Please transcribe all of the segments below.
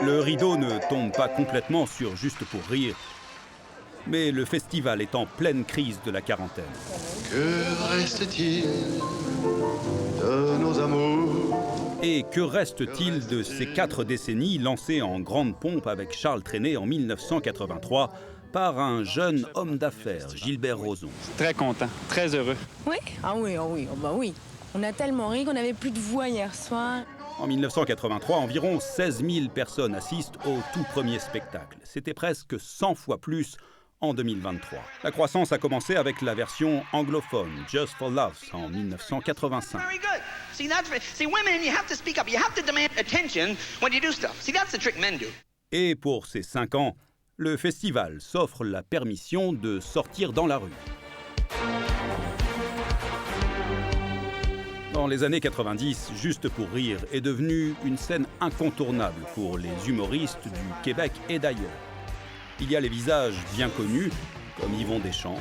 Le rideau ne tombe pas complètement sur Juste pour rire, mais le festival est en pleine crise de la quarantaine. Que reste-t-il de nos amours? Et que reste-t-il de ces 4 décennies lancées en grande pompe avec Charles Trenet en 1983 par un jeune homme d'affaires, Gilbert Rozon? Très content, très heureux. Oui? Ah oui, oui. On a tellement ri qu'on n'avait plus de voix hier soir. En 1983, environ 16 000 personnes assistent au tout premier spectacle. C'était presque 100 fois plus en 2023. La croissance a commencé avec la version anglophone, Just for Laughs, en 1985. Very good. See, women, you have to speak up. You have to demand attention when you do stuff. See, that's the trick men do. Et pour ces 5 ans, le festival s'offre la permission de sortir dans la rue. Dans les années 90, Juste pour rire est devenu une scène incontournable pour les humoristes du Québec et d'ailleurs. Il y a les visages bien connus, comme Yvon Deschamps.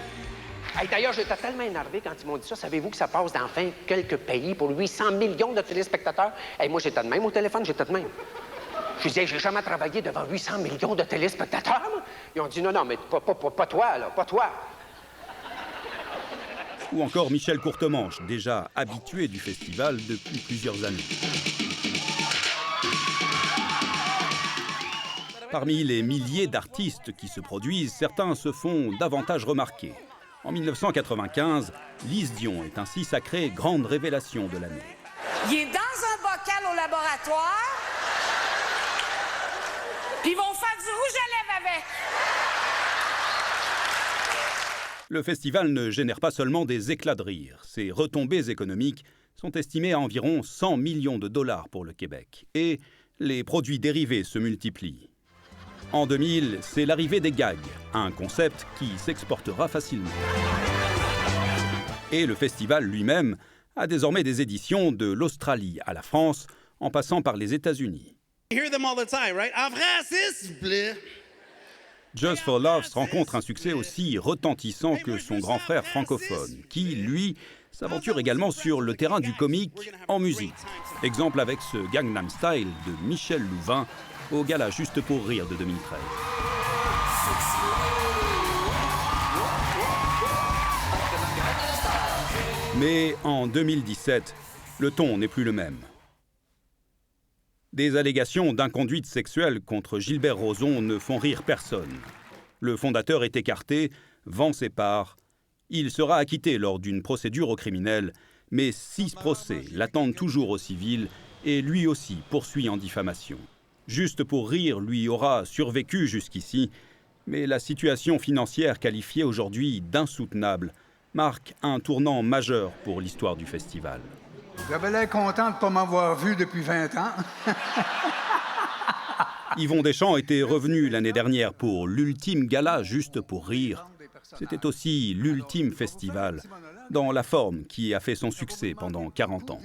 Hey, d'ailleurs, j'étais tellement énervé quand ils m'ont dit ça. Savez-vous que ça passe dans quelques pays pour 800 millions de téléspectateurs? Hey, moi, j'étais de même au téléphone, j'étais de même. Je disais, j'ai jamais travaillé devant 800 millions de téléspectateurs. Moi. Ils ont dit, non, mais pas toi, là, pas toi. Ou encore Michel Courtemanche, déjà habitué du festival depuis plusieurs années. Parmi les milliers d'artistes qui se produisent, certains se font davantage remarquer. En 1995, Lise Dion est ainsi sacrée grande révélation de l'année. Il est dans un bocal au laboratoire, puis ils vont faire du rouge à lèvres avec. Le festival ne génère pas seulement des éclats de rire. Ses retombées économiques sont estimées à environ 100 millions de dollars pour le Québec. Et les produits dérivés se multiplient. En 2000, c'est l'arrivée des gags, un concept qui s'exportera facilement. Et le festival lui-même a désormais des éditions de l'Australie à la France, en passant par les États-Unis. You hear them all the time, right? En français, s'il vous plaît. Just for Laughs rencontre un succès aussi retentissant que son grand frère francophone, qui, lui, s'aventure également sur le terrain du comique en musique. Exemple avec ce Gangnam Style de Michel Louvain au gala Juste pour rire de 2013. Mais en 2017, le ton n'est plus le même. Des allégations d'inconduite sexuelle contre Gilbert Rozon ne font rire personne. Le fondateur est écarté, vend ses parts. Il sera acquitté lors d'une procédure au criminel, mais 6 procès l'attendent toujours au civil et lui aussi poursuit en diffamation. Juste pour rire lui aura survécu jusqu'ici, mais la situation financière qualifiée aujourd'hui d'insoutenable marque un tournant majeur pour l'histoire du festival. J'avais l'air content de ne pas m'avoir vu depuis 20 ans. Yvon Deschamps était revenu l'année dernière pour l'ultime gala Juste pour rire. C'était aussi l'ultime festival, dans la forme qui a fait son succès pendant 40 ans.